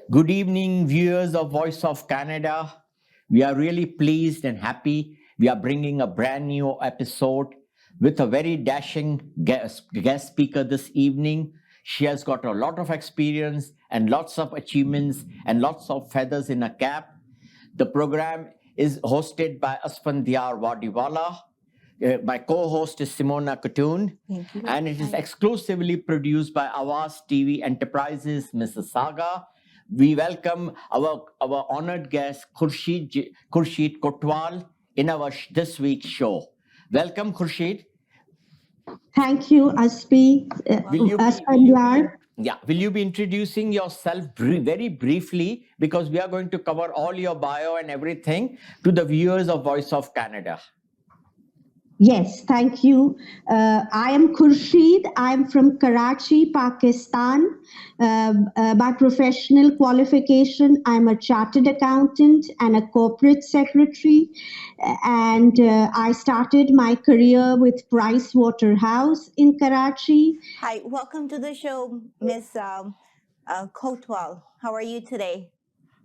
Good evening, viewers of Voice of Canada. We are really pleased and happy. We are bringing a brand new episode with a very dashing guest speaker this evening. She has got a lot of experience and lots of achievements and lots of feathers in a cap. The program is hosted by Asphandiar Wadiwalla. My co-host is Simona Cutone, Thank you. and it is Hi. exclusively produced by Awaz TV Enterprises, Mississauga. We welcome our honored guest, Khursheed Kotwal, in our this week's show. Welcome, Khursheed. Thank you, Asphandiar. Will you be introducing yourself very briefly, because we are going to cover all your bio and everything to the viewers of Voice of Canada. Yes, thank you. I am Khursheed. I'm from Karachi, Pakistan. By professional qualification, I'm a chartered accountant and a corporate secretary. And I started my career with Price Waterhouse in Karachi. Hi, welcome to the show, Miss Kotwal. How are you today?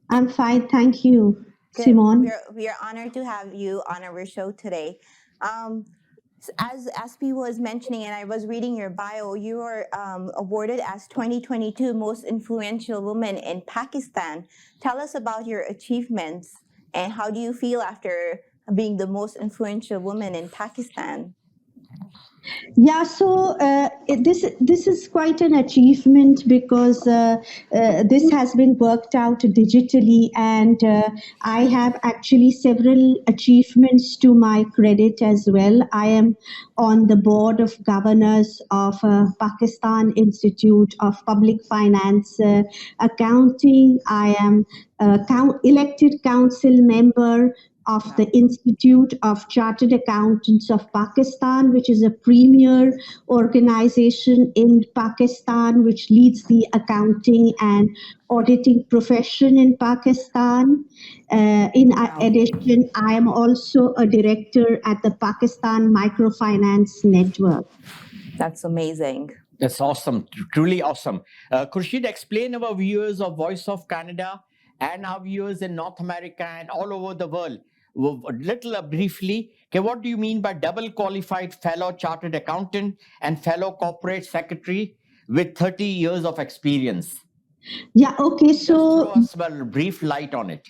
I'm fine, thank you, Good. Simone. We are honored to have you on our show today. As Aspi was mentioning, and I was reading your bio, you were awarded as 2022 Most Influential Woman in Pakistan. Tell us about your achievements and how do you feel after being the most influential woman in Pakistan? Yeah, so this is quite an achievement because this has been worked out digitally, and I have actually several achievements to my credit as well. I am on the board of governors of Pakistan Institute of Public Finance Accounting. I am elected council member of the Institute of Chartered Accountants of Pakistan, which is a premier organization in Pakistan, which leads the accounting and auditing profession in Pakistan. In addition, I am also a director at the Pakistan Microfinance Network. That's amazing. That's awesome, truly awesome. Khursheed, explain our viewers of Voice of Canada and our viewers in North America and all over the world, briefly, okay, what do you mean by double qualified fellow chartered accountant and fellow corporate secretary with 30 years of experience? Yeah, okay, so just throw us a brief light on it.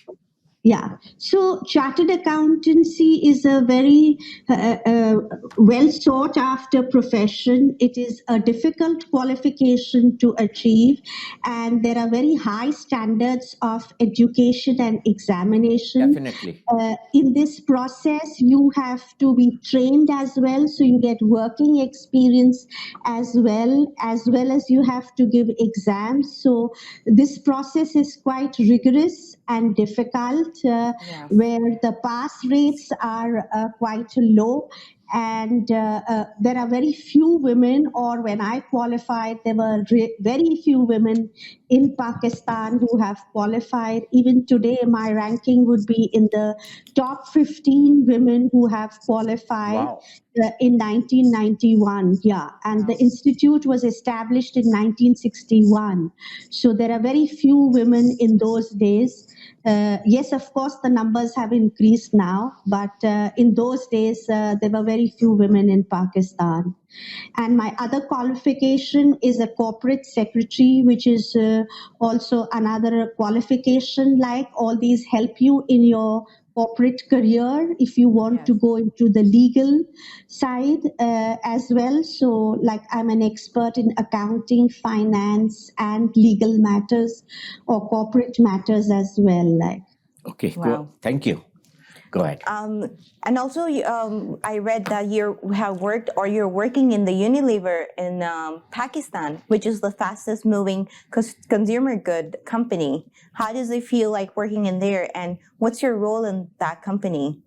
Yeah, so chartered accountancy is a very well sought after profession. It is a difficult qualification to achieve, and there are very high standards of education and examination. Definitely. In this process, you have to be trained as well, so you get working experience as well as you have to give exams. So this process is quite rigorous and difficult, where the pass rates are quite low, and there are very few women, or when I qualified, there were very few women in Pakistan who have qualified. Even today, my ranking would be in the top 15 women who have qualified. Wow. In 1991, yeah, and the institute was established in 1961. So there are very few women in those days. Yes, of course, the numbers have increased now, but in those days, there were very few women in Pakistan. And my other qualification is a corporate secretary, which is also another qualification. Like all these help you in your corporate career if you want to go into the legal side as well. So, like, I'm an expert in accounting, finance, and legal matters or corporate matters as well. Like, okay, Wow. cool. Thank you. Go ahead. And also, I read that you have worked or you're working in the Unilever in Pakistan, which is the fastest moving consumer good company. How does it feel like working in there, and what's your role in that company?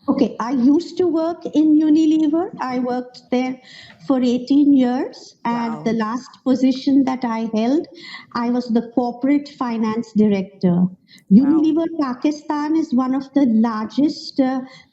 Okay, I used to work in Unilever. I worked there for 18 years, and Wow. the last position that I held, I was the corporate finance director. Unilever Pakistan is one of the largest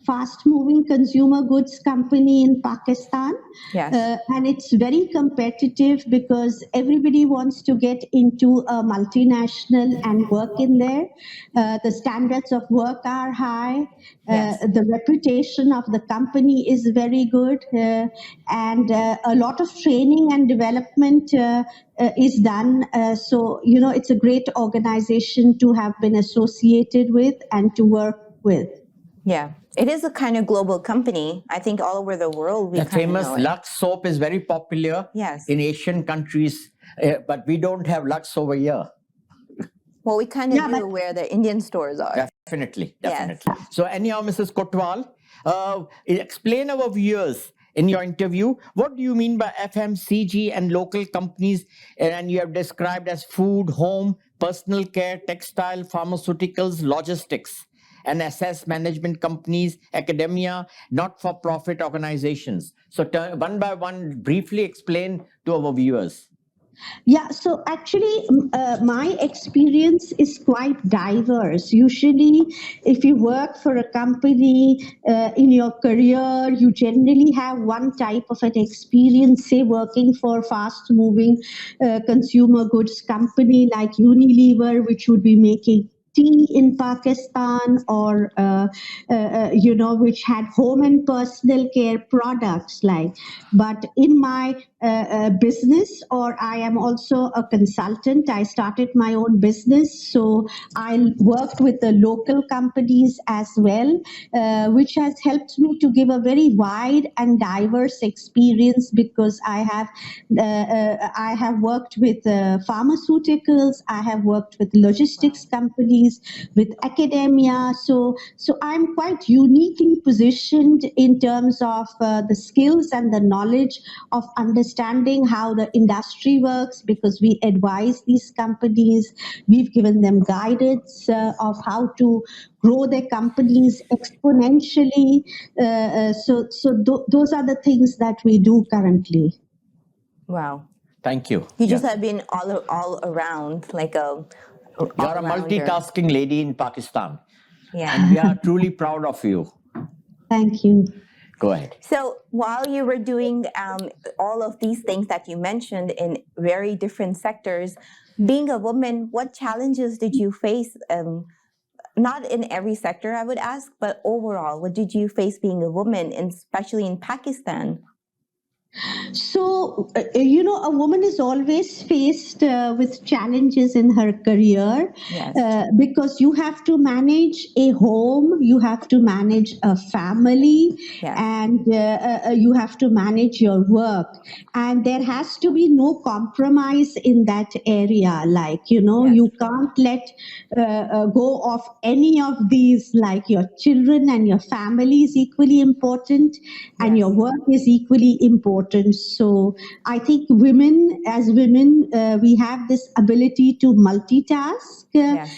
fast moving consumer goods company in Pakistan. Yes. And it's very competitive because everybody wants to get into a multinational and work in there. The standards of work are high. Yes. The reputation of the company is very good. And a lot of training and development is done. So, it's a great organization to have been associated with and to work with. Yeah, it is a kind of global company. I think all over the world we The kind of famous know it. Lux soap is very popular Yes. in Asian countries, but we don't have Lux over here. Well, we kind of Yeah, do but where the Indian stores are. Definitely, Yes. definitely. So anyhow, Mrs. Kotwal, explain our viewers in your interview, what do you mean by FMCG and local companies? And you have described as food, home, personal care, textile, pharmaceuticals, logistics, and assess management companies, academia, not-for-profit organizations. So one by one, briefly explain to our viewers. Yeah, so actually, my experience is quite diverse. Usually, if you work for a company in your career, you generally have one type of an experience, say, working for fast moving consumer goods company like Unilever, which would be making tea in Pakistan, or which had home and personal care products like. But in my business, or I am also a consultant. I started my own business, so I worked with the local companies as well, which has helped me to give a very wide and diverse experience because I have worked with pharmaceuticals, I have worked with logistics companies, with academia. So I'm quite uniquely positioned in terms of the skills and the knowledge of understanding how the industry works, because we advise these companies, we've given them guidance of how to grow their companies exponentially. Those are the things that we do currently. Wow. Thank you. You just have been all around, like a You're a multitasking lady in Pakistan. Yeah. And we are truly proud of you. Thank you. Go ahead. So while you were doing all of these things that you mentioned in very different sectors, being a woman, what challenges did you face? Not in every sector, I would ask, but overall, what did you face being a woman, and especially in Pakistan? So, a woman is always faced with challenges in her career, Yes. because you have to manage a home, you have to manage a family, Yes. and you have to manage your work. And there has to be no compromise in that area. Like, Yes. you can't let go of any of these, like your children and your family is equally important, and Yes. your work is equally important. So I think women, as women, we have this ability to multitask Yes.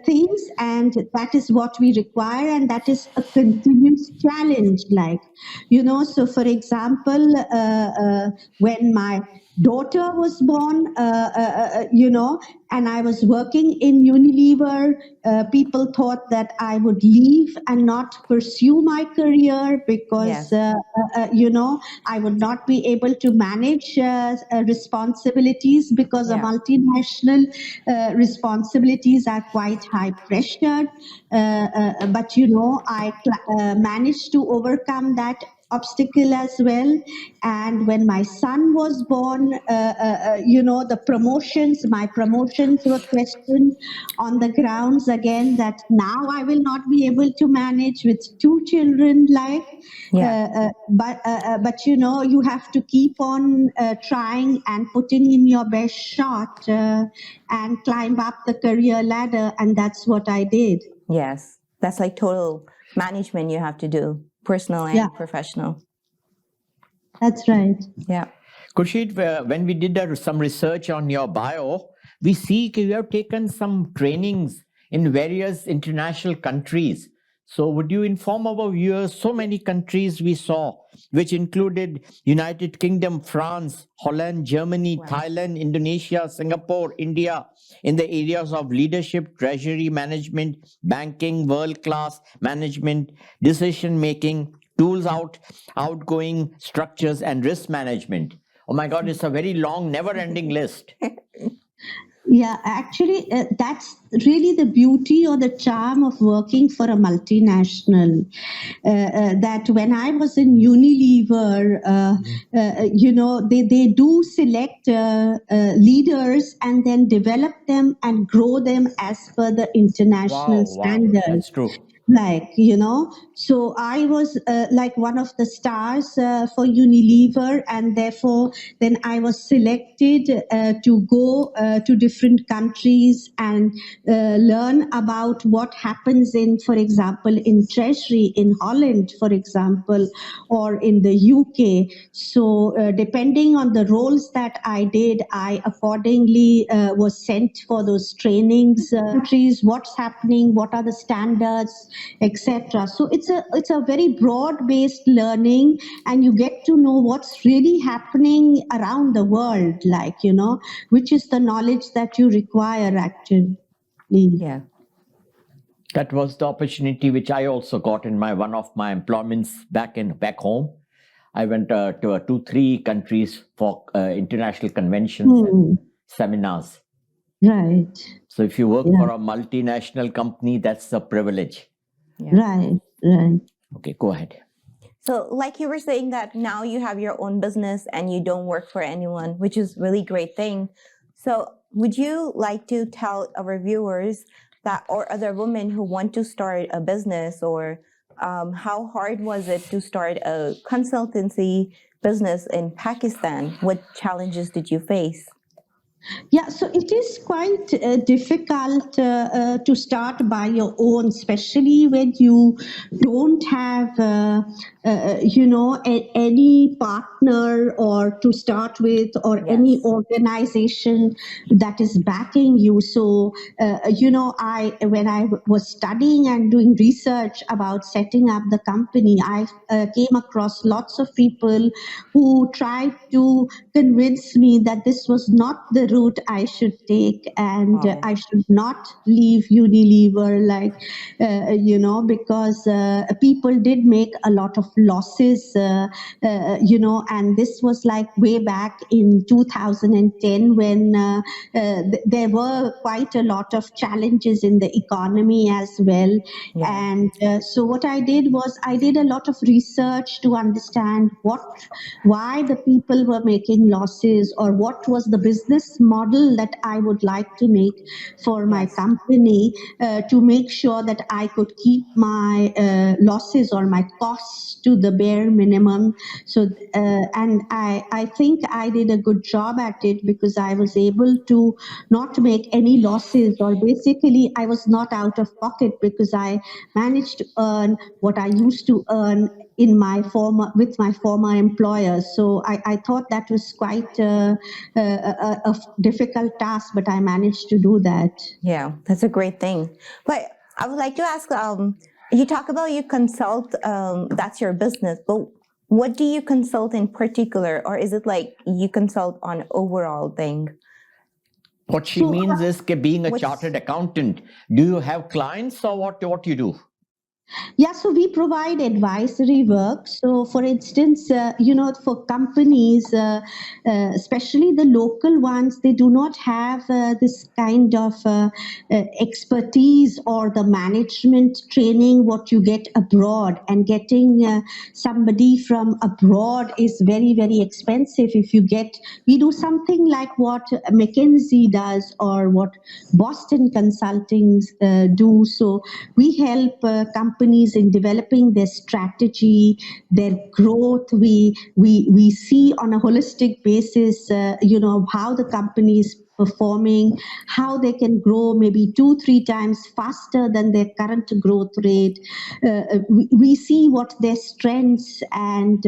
things, and that is what we require, and that is a continuous challenge. Like, so for example, when my daughter was born, and I was working in Unilever, people thought that I would leave and not pursue my career because, Yes. I would not be able to manage responsibilities, because a Yeah. multinational responsibilities are quite high pressured. But, I managed to overcome that obstacle as well. And when my son was born, my promotions were questioned on the grounds again that now I will not be able to manage with two children. Like, Yeah. but you have to keep on trying and putting in your best shot and climb up the career ladder, and that's what I did. Yes. That's like total management you have to do, personal and Yeah. professional. That's right. Yeah. Khursheed, when we did some research on your bio, we see you have taken some trainings in various international countries. So, would you inform our viewers so many countries we saw, which included United Kingdom, France, Holland, Germany, Wow. Thailand, Indonesia, Singapore, India, in the areas of leadership, treasury management, banking, world class management, decision making, tools outgoing structures, and risk management. Oh my God, it's a very long, never ending list. Yeah, actually, that's really the beauty or the charm of working for a multinational. That when I was in Unilever, they do select leaders and then develop them and grow them as per the international Wow, wow, standards. that's true. So I was like one of the stars for Unilever, and therefore then I was selected to go to different countries and learn about what happens in, for example, in treasury in Holland, for example, or in the UK. So depending on the roles that I did, I accordingly was sent for those trainings, countries, what's happening, what are the standards, etc. So it's a very broad based learning, and you get to know what's really happening around the world, which is the knowledge that you require actually. Yeah. That was the opportunity which I also got in my one of my employments back home. I went to 2-3 countries for international conventions and seminars. Right. So if you work Yeah. for a multinational company, that's a privilege. Yeah. Right. Okay, go ahead. So, like you were saying that now you have your own business and you don't work for anyone, which is really great thing. So, would you like to tell our viewers that, or other women who want to start a business, or how hard was it to start a consultancy business in Pakistan? What challenges did you face? Yeah, so it is quite difficult to start by your own, especially when you don't have, any partner or to start with, or any Yes. organization that is backing you. So, I when I was studying and doing research about setting up the company, I came across lots of people who tried to convince me that this was not the route I should take, and Wow. I should not leave Unilever, because people did make a lot of losses, and this was like way back in 2010 when there were quite a lot of challenges in the economy as well. Yeah. And so what I did was I did a lot of research to understand why the people were making losses, or what was the business model that I would like to make for my Yes. company, to make sure that I could keep my losses or my costs to the bare minimum. So, and I think I did a good job at it, because I was able to not make any losses, or basically I was not out of pocket, because I managed to earn what I used to earn in my former with my former employer. So I thought that was quite a difficult task, but I managed to do that. Yeah, that's a great thing. But I would like to ask, you talk about you consult, that's your business, but what do you consult in particular? Or is it like you consult on overall thing? What she So means is being a What's- chartered accountant. Do you have clients or what you do? yeah, so we provide advisory work. So, for instance, for companies, especially the local ones, they do not have this kind of expertise or the management training what you get abroad. And getting somebody from abroad is very, very expensive. We do something like what McKinsey does, or what Boston Consulting do. So we help companies in developing their strategy, their growth. We see on a holistic basis, how the company is performing, how they can grow maybe 2-3 times faster than their current growth rate. We see what their strengths and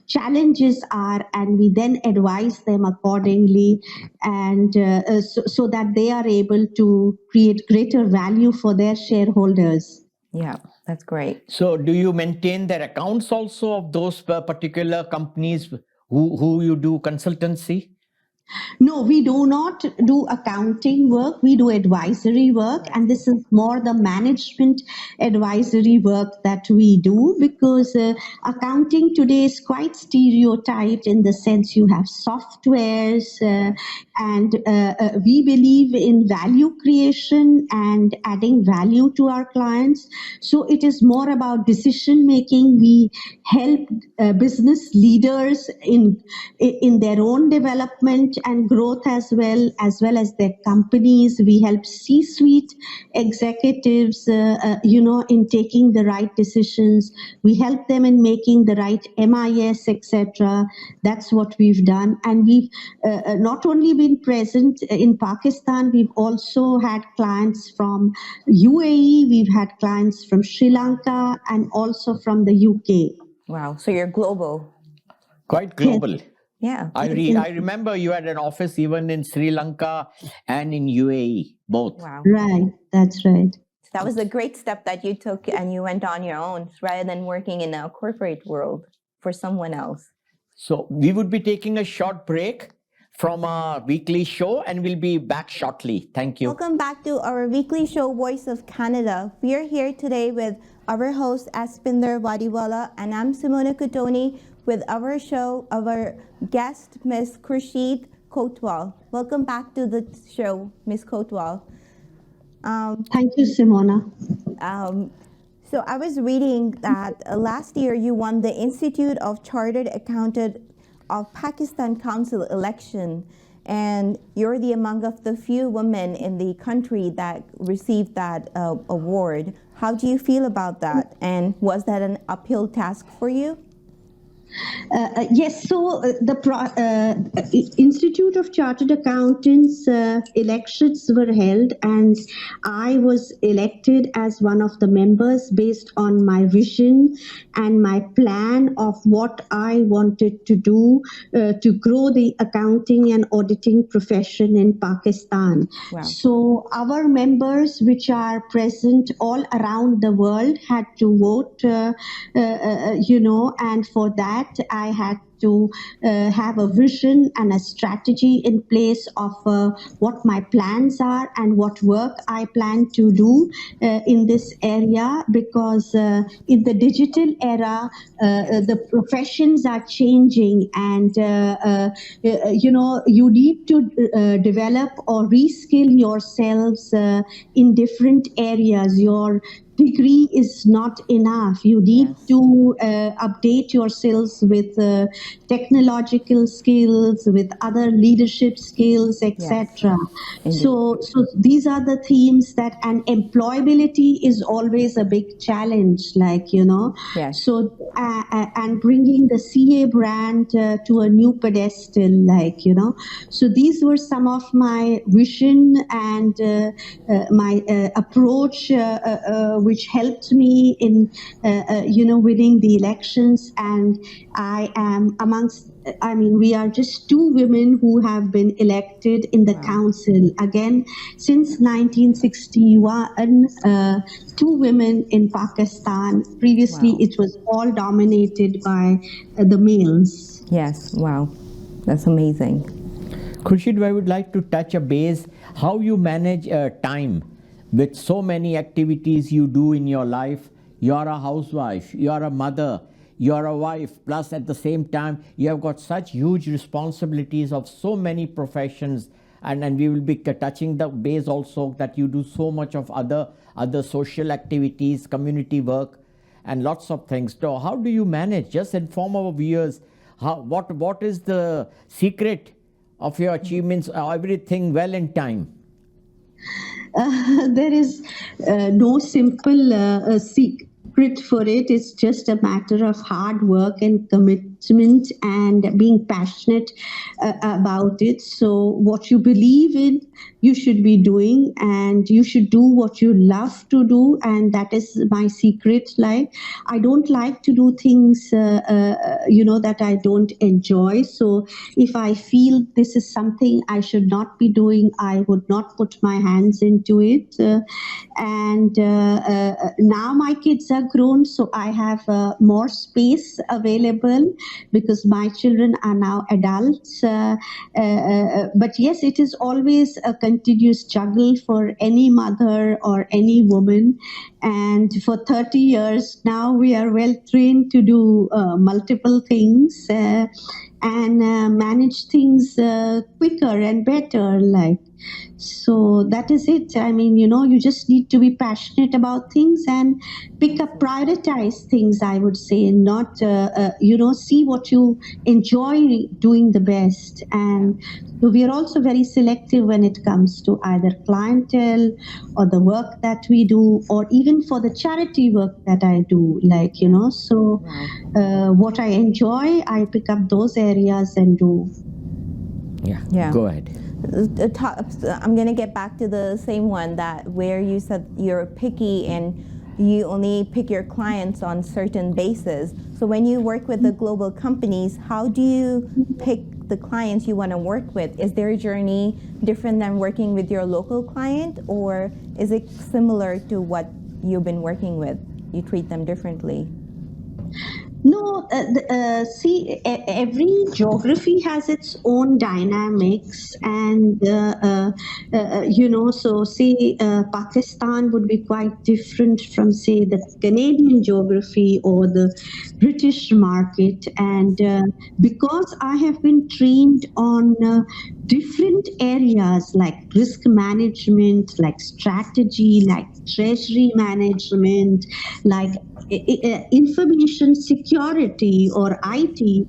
challenges are, and we then advise them accordingly, and so that they are able to create greater value for their shareholders. Yeah, that's great. So, do you maintain their accounts also of those particular companies who you do consultancy? No, we do not do accounting work. We do advisory work, and this is more the management advisory work that we do because accounting today is quite stereotyped in the sense you have softwares, and we believe in value creation and adding value to our clients. So it is more about decision making. We help business leaders in their own development and growth as well as their companies. We help C-suite executives, in taking the right decisions. We help them in making the right MIS, etc. That's what we've done, and we've not only been present in Pakistan. We've also had clients from UAE. We've had clients from Sri Lanka and also from the UK. Wow. So you're global. Quite Yes. global. Yeah. I remember you had an office even in Sri Lanka and in UAE, both. Wow. Right, that's right. That was a great step that you took and you went on your own rather than working in a corporate world for someone else. So we would be taking a short break from our weekly show and we'll be back shortly. Thank you. Welcome back to our weekly show, Voice of Canada. We are here today with our host, Asphandiar Wadiwalla, and I'm Simona Cutone with our guest, Miss Khursheed Kotwal. Welcome back to the show, Miss Kotwal. Thank you, Simona. So I was reading that last year you won the Institute of Chartered Accountant of Pakistan Council election, and you're among of the few women in the country that received that award. How do you feel about that? And was that an uphill task for you? Yes, so the Institute of Chartered Accountants elections were held, and I was elected as one of the members based on my vision and my plan of what I wanted to do to grow the accounting and auditing profession in Pakistan. Wow. So our members, which are present all around the world, had to vote, and for that I had to have a vision and a strategy in place of what my plans are and what work I plan to do in this area, because in the digital era, the professions are changing, and you need to develop or reskill yourselves in different areas. Your degree is not enough. You need to update yourselves with technological skills, with other leadership skills, etc. So these are the themes that, and employability is always a big challenge, Yes. So and bringing the CA brand to a new pedestal, So these were some of my vision and my approach, which helped me in winning the elections. And I am we are just two women who have been elected in the council. Again, since 1961, two women in Pakistan. Previously, it was all dominated by the males. Yes, wow. That's amazing. Khursheed, I would like to touch a base how you manage time with so many activities you do in your life. You're a housewife, you're a mother, you're a wife, plus at the same time you have got such huge responsibilities of so many professions, and we will be touching the base also that you do so much of other social activities, community work, and lots of things. So how do you manage? Just inform our viewers what is the secret of your achievements, everything well in time. There is no simple secret for it. It's just a matter of hard work and commitment commitment and being passionate about it. So, what you believe in, you should be doing, and you should do what you love to do. And that is my secret. Like, I don't like to do things, that I don't enjoy. So, if I feel this is something I should not be doing, I would not put my hands into it. And now my kids are grown, so I have more space available because my children are now adults. But yes, it is always a continuous struggle for any mother or any woman. And for 30 years now, we are well trained to do multiple things and manage things quicker and better. Like, so that is it. I mean, you just need to be passionate about things and pick up, prioritize things, I would say, and not, see what you enjoy doing the best. And so we are also very selective when it comes to either clientele or the work that we do, or even for the charity work that I do. Like, so what I enjoy, I pick up those areas and do. Yeah. Go ahead. I'm going to get back to the same one, that where you said you're picky and you only pick your clients on certain bases. So when you work with the global companies, how do you pick the clients you want to work with? Is their journey different than working with your local client, or is it similar to what you've been working with? You treat them differently? No, see, every geography has its own dynamics, and so say Pakistan would be quite different from, say, the Canadian geography or the British market. And because I have been trained on different areas like risk management, like strategy, like treasury management, like information security or IT,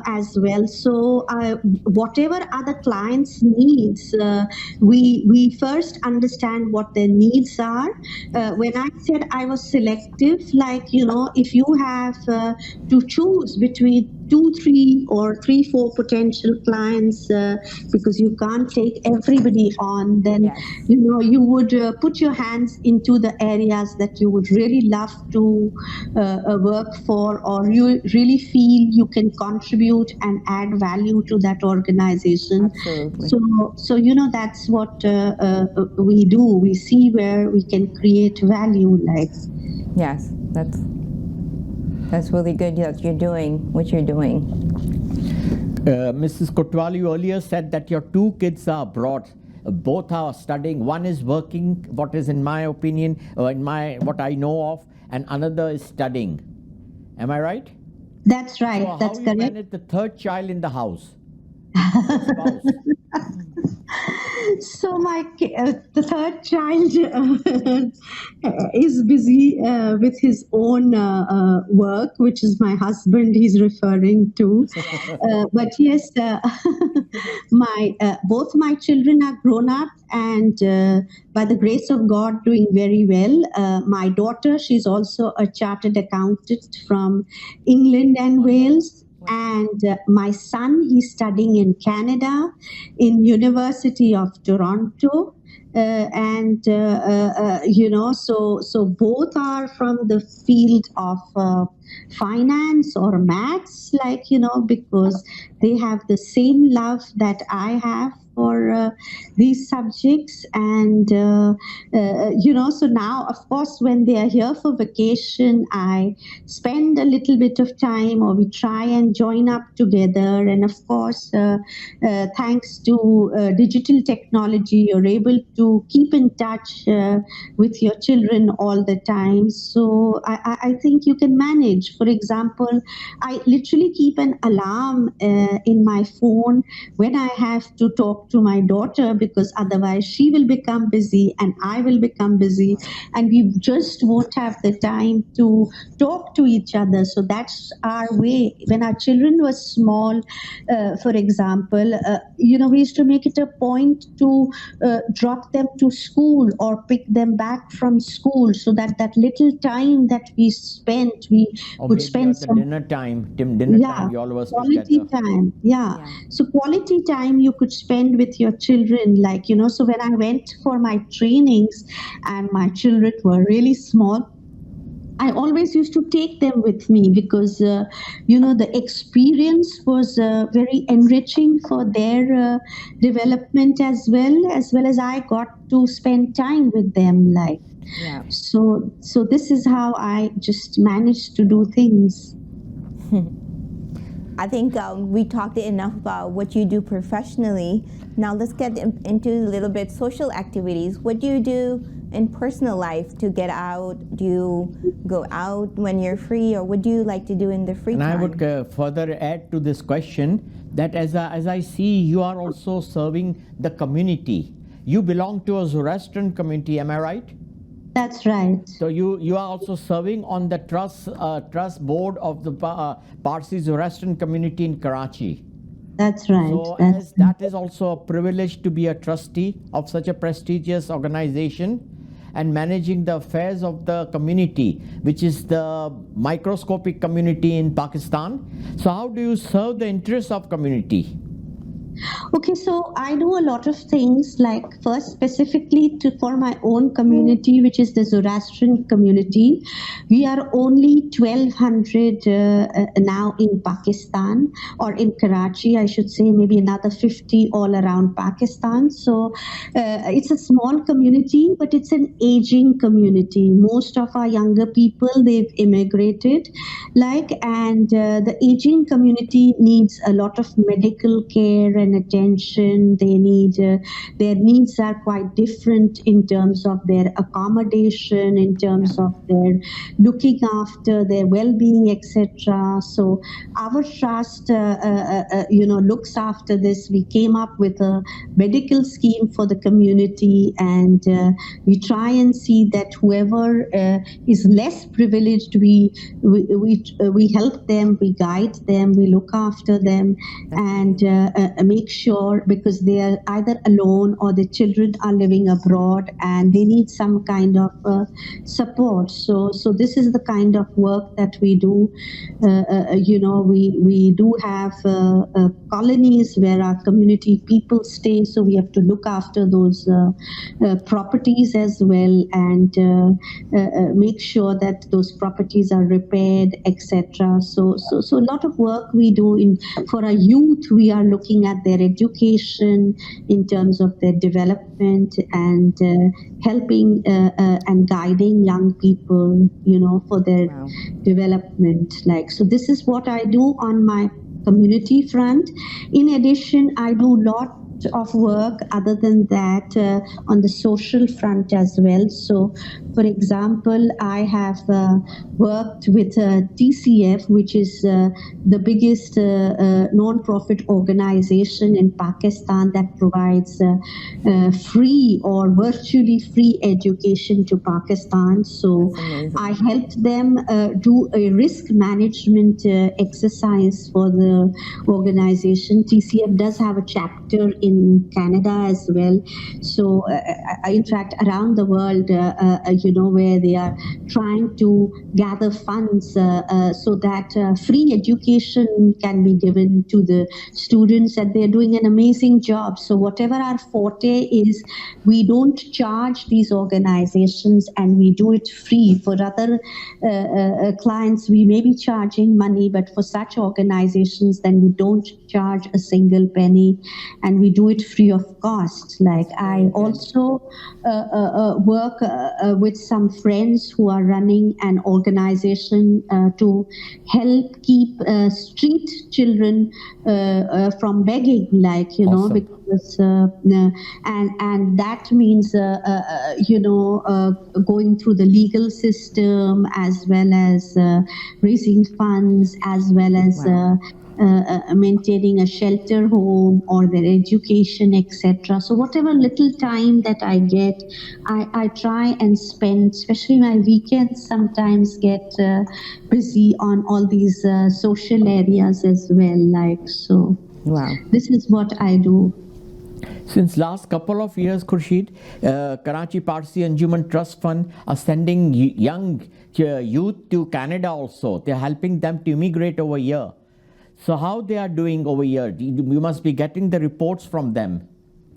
as well. So whatever other clients' needs, we first understand what their needs are. When I said I was selective, like, if you have to choose between two, three, or three, four potential clients, because you can't take everybody on, then you would put your hands into the areas that you would really love to work for, or you really feel you can contribute and add value to that organization. Absolutely. So that's what we do. We see where we can create value. Like, yes, that's really good that you're doing what you're doing. Mrs. Kotwal, you earlier said that your two kids are abroad. Both are studying. One is working, what is in my opinion, what I know of, and another is studying. Am I right? That's right. So that's how correct. you manage the third child in the house? The spouse? So the third child is busy with his own work, which is my husband he's referring to. But yes, my both my children are grown up, and by the grace of God, doing very well. My daughter, she's also a chartered accountant from England and Wales. And my son, he's studying in Canada, in University of Toronto. So both are from the field of finance or maths, like, because they have the same love that I have for these subjects. And so now, of course, when they are here for vacation, I spend a little bit of time, or we try and join up together. And of course, thanks to digital technology, you're able to keep in touch with your children all the time. So I think you can manage. For example, I literally keep an alarm in my phone when I have to talk talk to my daughter, because otherwise she will become busy and I will become busy, Wow. and we just won't have the time to talk to each other. So that's our way. When our children were small, for example, we used to make it a point to drop them to school or pick them back from school, so that that little time that we spent, we Or could maybe spend at the some, dinner time, dinner yeah, time, you all was quality together. time. Yeah. Yeah. So quality time you could spend with your children. Like, so when I went for my trainings and my children were really small, I always used to take them with me, because, the experience was very enriching for their development, as well as I got to spend time with them. Like, Yeah. so this is how I just managed to do things. I think we talked enough about what you do professionally. Now let's get into a little bit social activities. What do you do in personal life to get out? Do you go out when you're free, or what do you like to do in the free And I time? would further add to this question that as I see, you are also serving the community. You belong to a Zoroastrian community, am I right? That's right. So you are also serving on the trust board of the Parsi Zoroastrian community in Karachi. That's right. So That's as that is also a privilege to be a trustee of such a prestigious organization and managing the affairs of the community, which is the microscopic community in Pakistan. So how do you serve the interests of community? Okay, so I do a lot of things. Like, first, specifically for my own community, which is the Zoroastrian community. We are only 1,200 now in Pakistan, or in Karachi, I should say, maybe another 50 all around Pakistan. So it's a small community, but it's an aging community. Most of our younger people, they've immigrated, and the aging community needs a lot of medical care and attention. Their needs are quite different in terms of their accommodation, in Yeah. terms of their looking after their well-being, etc. So our trust, looks after this. We came up with a medical scheme for the community, and we try and see that whoever is less privileged, we help them, we guide them, we look after them, and make sure, because they are either alone or the children are living abroad and they need some kind of support. So this is the kind of work that we do. We do have colonies where our community people stay, so we have to look after those properties as well, and make sure that those properties are repaired, etc. So a lot of work we do for our youth. We are looking at their education in terms of their development, and helping and guiding young people, for their Wow. development. So this is what I do on my community front. In addition, I do a lot of work other than that on the social front as well. So, for example, I have worked with TCF, which is the biggest non-profit organization in Pakistan that provides free or virtually free education to Pakistan. So That's amazing. I helped them do a risk management exercise for the organization. TCF does have a chapter in Canada as well. So, in fact, around the world, where they are trying to gather funds so that free education can be given to the students, and they're doing an amazing job. So, whatever our forte is, we don't charge these organizations, and we do it free. For other clients, we may be charging money, but for such organizations, then we don't charge a single penny, and we do it free of cost. I also work with some friends who are running an organization to help keep street children from begging, Awesome. because and that means going through the legal system, as well as raising funds, as well as Wow. maintaining a shelter home or their education, etc. So whatever little time that I get, I try and spend, especially my weekends sometimes get busy on all these social areas as well. Like, so Wow. this is what I do. Since last couple of years, Khursheed, Karachi Parsi Anjuman Trust Fund are sending young youth to Canada also. They're helping them to immigrate over here. So how they are doing over here? You must be getting the reports from them.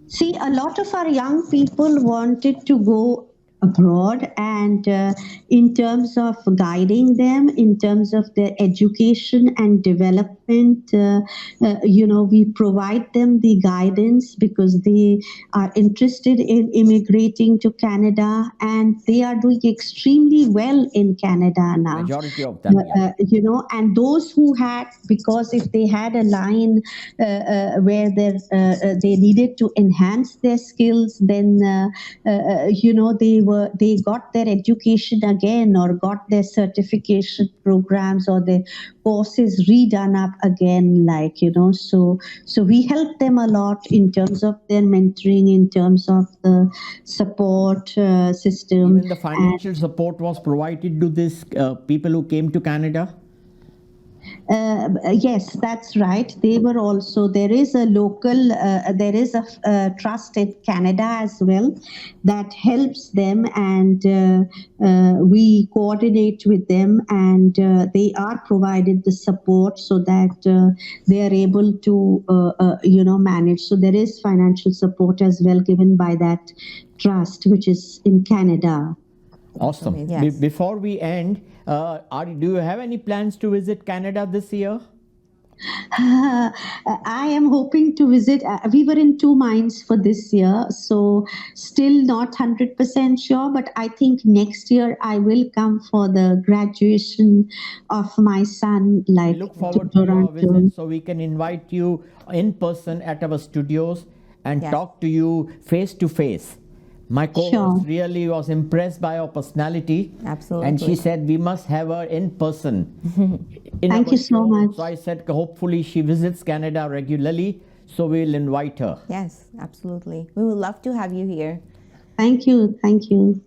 See, a lot of our young people wanted to go abroad, and in terms of guiding them, in terms of their education and development, we provide them the guidance because they are interested in immigrating to Canada, and they are doing extremely well in Canada now. Majority of them, yeah. And those who had, because if they had a line where they needed to enhance their skills, then they got their education again or got their certification programs or their courses redone up again, so we help them a lot in terms of their mentoring, in terms of the support system. Even the financial support was provided to these people who came to Canada. Yes, that's right. They were also, there is a local, there is a trust in Canada as well that helps them, and we coordinate with them, and they are provided the support so that they are able to, manage. So there is financial support as well given by that trust, which is in Canada. Awesome. Yes. Before we end, do you have any plans to visit Canada this year? I am hoping to visit. We were in two minds for this year, so still not 100% sure. But I think next year I will come for the graduation of my son, We like look to forward to your Toronto. visit so we can invite you in person at our studios and Yes. talk to you face to face. My co-host Sure. really was impressed by your personality. Absolutely. And she said we must have her in person. In Thank our you so show. much. So I said hopefully she visits Canada regularly. So we'll invite her. Yes, absolutely. We would love to have you here. Thank you. Thank you.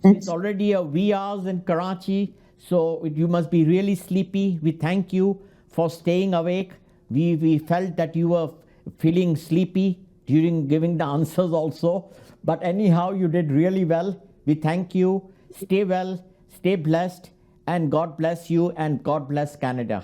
It's already a wee hours in Karachi, so you must be really sleepy. We thank you for staying awake. We felt that you were feeling sleepy during giving the answers also. But anyhow, you did really well. We thank you. Stay well, stay blessed, and God bless you, and God bless Canada.